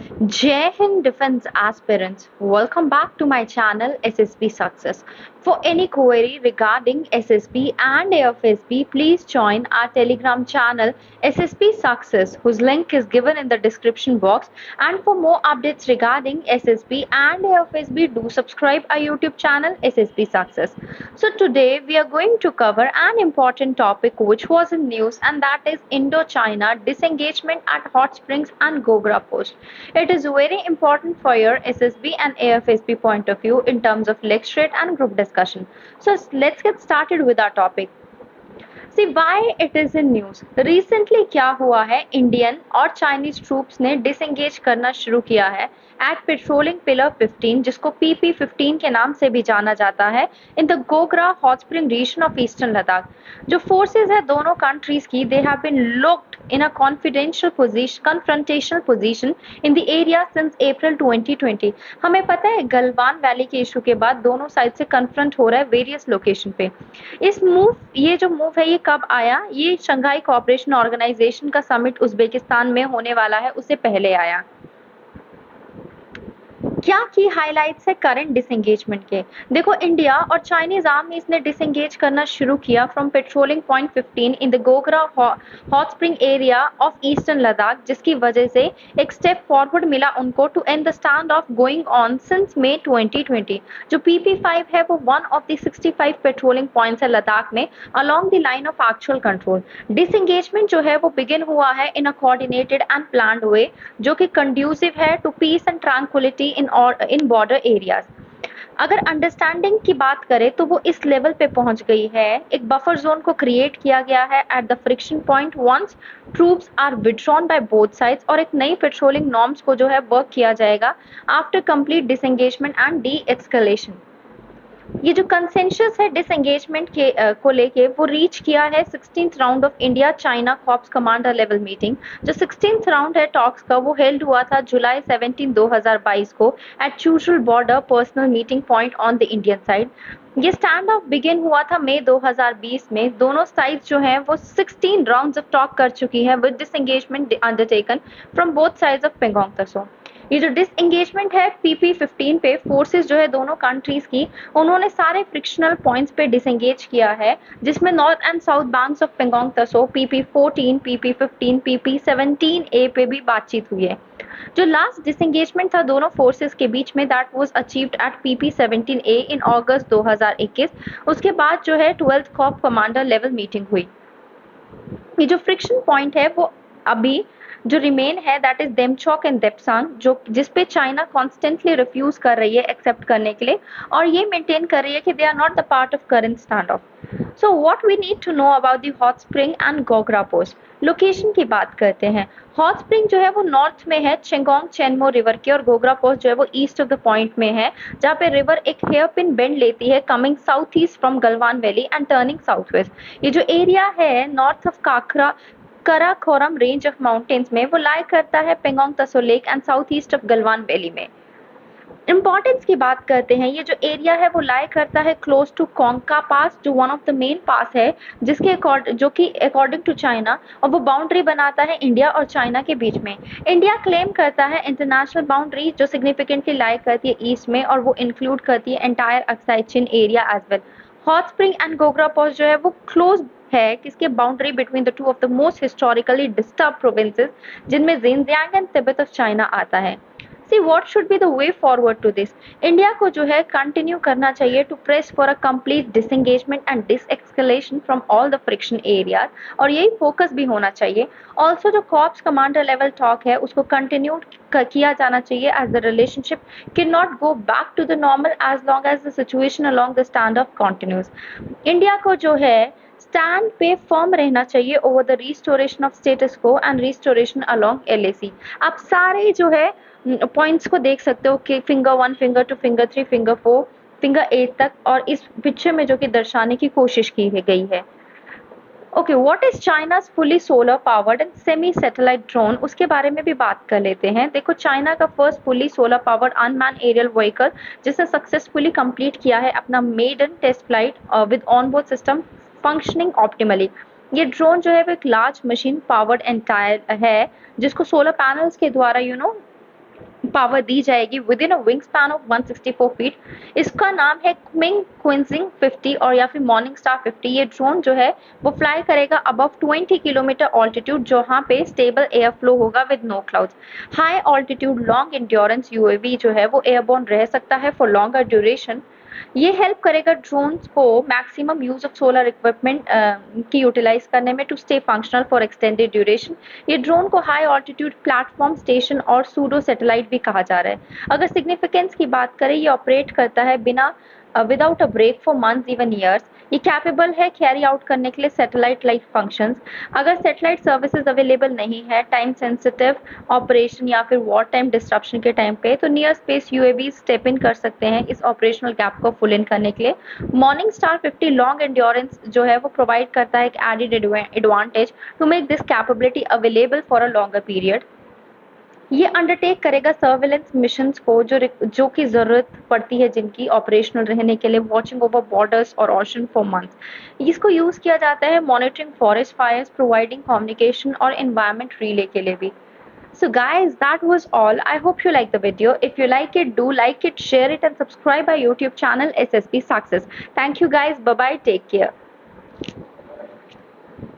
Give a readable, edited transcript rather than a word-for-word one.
Jai Hind Defense Aspirants, welcome back to my channel SSB Success. For any query regarding SSB and AFSB, please join our Telegram channel SSB Success, whose link is given in the description box. And for more updates regarding SSB and AFSB, do subscribe our YouTube channel SSB Success. So today we are going to cover an important topic which was in news, and that is Indo-China disengagement at Hot Springs and Gogra Post. It is very important for your SSB and AFSB point of view in terms of lecturate and group discussion. So let's get started with our topic. See why it is in news recently क्या हुआ है, Indian और Chinese troops ने disengage करना शुरू किया है eight patrolling pillar 15, जिसको PP-15 के नाम से भी जाना जाता है, in the Gogra hot spring region of eastern Ladakh. जो फोर्सेज है दोनों कंट्रीज की, they have been locked in a confrontational position in the area since April 2020। हमें पता है गलवान वैली के इशू के बाद दोनों साइड से कन्फ्रंट हो रहा है वेरियस लोकेशन पे। ये जो मूव है ये कब आया? ये शंघाई कोऑपरेशन ऑर्गेनाइजेशन का समिट उज्बेकिस्तान में होने वाला है, उससे पहले आया। क्या की हाइलाइट्स है करंट डिसंगेजमेंट के? देखो, इंडिया और चाइनीज आर्मीज ने डिसंगेज करना शुरू किया from patrolling point 15 in the Gogra hot spring area of eastern Ladakh, जिसकी वजह से एक स्टेप फॉरवर्ड मिला उनको to end the standoff going on since May 2020। जो PP-5 है वो one of the 65 patrolling points है लद्दाख में along the line of actual control. Disengagement जो है वो बिगिन हुआ है in a coordinated and planned way, जो कि कंड्यूसिव है to peace and tranquility in border areas. अगर अंडरस्टैंडिंग की बात करें तो वो इस लेवल पे पहुंच गई है, एक बफर जोन को क्रिएट किया गया है at the friction point once troops are withdrawn by both sides, और एक नई पेट्रोलिंग नॉर्म्स को जो है वर्क किया जाएगा after complete disengagement and D escalation. ये जो कंसेंसस है डिसंगेजमेंट के को लेके वो रीच किया है 16th round of India China corps commander level meeting. जो 16th राउंड है टॉक्स का वो हेल्ड हुआ था जुलाई 17, 2022 को at Chushul border personnel meeting point on the Indian side. ये स्टैंड ऑफ बिगिन हुआ था मई 2020 में। दोनों साइड्स जो हैं वो 16 राउंड्स ऑफ टॉक कर चुकी हैं with disengagement undertaken from both sides of Pangong तसो। ये जो डिसएंगेजमेंट है PP-15 पे, फोर्सेस जो है दोनों कंट्रीज की, उन्होंने सारे फ्रिक्शनल पॉइंट्स पे डिसएंगेज किया है, जिसमें north and south banks of Pangong तसो PP-14, PP-15, PP-17A पे भी बातचीत हुई है। जो लास्ट डिसएंगेजमेंट था दोनों फोर्सेस के बीच में, that was achieved at PP-17A in अगस्त 2021। उसके बाद जो है 12th Corp commander level meeting हुई। ये जो फ्रिक्शन पॉइंट है वो अभी जो रिमेन है दैट इज देमचौक एंड देपसांग, जो जिस पे चाइना कॉन्स्टेंटली रिफ्यूज कर रही है एक्सेप्ट करने के लिए, और ये मेंटेन कर रही है कि they are not the part of current standoff. So what we need to know about the hot spring and Gogra post. Location की बात करते हैं। हॉट स्प्रिंग जो है वो नॉर्थ में है चेंगोंग चेनमो रिवर के, और गोग्रा पोस्ट जो है वो ईस्ट ऑफ द पॉइंट में है, जहाँ पे रिवर एक हेयर पिन बेंड लेती है coming south east from Galwan valley and turning south west. ये जो एरिया है north of Karakoram range of mountains में, वो लाई करता है पेंगोंग तसो lake and south east of Galwan valley में। इंपॉर्टेंस की बात करते हैं, ये जो एरिया है वो लाई करता है क्लोज टू कोंगका पास, जो वन ऑफ द मेन पास है जो कि अकॉर्डिंग टू चाइना, और वो बाउंड्री बनाता है इंडिया और चाइना के बीच में। इंडिया क्लेम करता है इंटरनेशनल बाउंड्री जो सिग्निफिकेंटली लाई करती है ईस्ट में, और वो इंक्लूड करती है entire Aksai Chin area as well. Hot spring and Gogra post जो है वो क्लोज है किसके boundary between the two of the most historically disturb provinces, जिनमें Xinjiang and Tibet of China आता है। See what should be the way forward to this. India को जो है कंटिन्यू करना चाहिए to press for a complete disengagement and de-escalation from all the friction areas, और यही फोकस भी होना चाहिए। ऑल्सो जो कॉर्प्स कमांडर लेवल टॉक है उसको कंटिन्यू किया जाना चाहिए as the relationship can not go back to the normal as long as the situation along the standoff continues. India को जो है स्टैंड पे फर्म रहना चाहिए over the restoration of status quo and restoration along LAC। आप सारे जो है पॉइंट्स को देख सकते हो कि finger 1, finger 2, finger 3, finger 4, finger 8 तक, और इस पिक्चर में जो कि दर्शाने की कोशिश की गई है। Okay, what is China's fully solar powered and semi satellite drone, उसके बारे में भी बात कर लेते हैं। देखो, चाइना का first fully solar powered unmanned aerial vehicle जिसने सक्सेसफुली कंप्लीट किया है अपना maiden test flight with onboard system functioning optimally. ये ड्रोन जो है वो एक लार्ज मशीन पावर्ड एंटायर है जिसको सोलर पैनल्स के द्वारा पावर दी जाएगी with in a wing span of 164 feet. इसका नाम है कुमिंग क्विंजिंग 50 और या फिर मॉर्निंग स्टार 50। ये ड्रोन जो है वो फ्लाई करेगा अबव 20 किलोमीटर ऑल्टीट्यूड, जहाँ पे स्टेबल एयर फ्लो होगा with no clouds. High altitude long endurance UAV जो है वो एयरबोर्न रह सकता है फॉर लॉन्गर ड्यूरेशन। ये हेल्प करेगा ड्रोन्स को maximum use of solar equipment की यूटिलाइज करने में to stay functional for extended duration. ये ड्रोन को हाई ऑल्टीट्यूड प्लेटफॉर्म स्टेशन और सूडो सैटेलाइट भी कहा जा रहा है। अगर सिग्निफिकेंस की बात करें, ये ऑपरेट करता है बिना without a break for months even years. ये कैपेबल है कैरी आउट करने के लिए सैटेलाइट लाइक फंक्शंस। अगर सैटेलाइट सर्विसेज अवेलेबल नहीं है टाइम सेंसिटिव ऑपरेशन या फिर वॉर टाइम डिस्ट्रप्शन के टाइम पे, तो near space UAV step in कर सकते हैं इस ऑपरेशनल गैप को फुल इन करने के लिए। मॉर्निंग स्टार 50 लॉन्ग एंड्योरेंस जो है वो प्रोवाइड करता है एक added advantage to make this capability available for a longer period. ये अंडरटेक करेगा सर्विलेंस मिशंस को जो की जरूरत पड़ती है जिनकी ऑपरेशनल रहने के लिए, वॉचिंग ओवर बॉर्डर्स और ओशन फॉर मंथ्स। इसको यूज किया जाता है monitoring forest fires, providing communication और एनवायरमेंट रिले के लिए भी। So guys, that was all. I hope you like the video. If you like it, do like it, share it and subscribe our YouTube channel SSP Success. Thank you guys. Bye bye. Take care.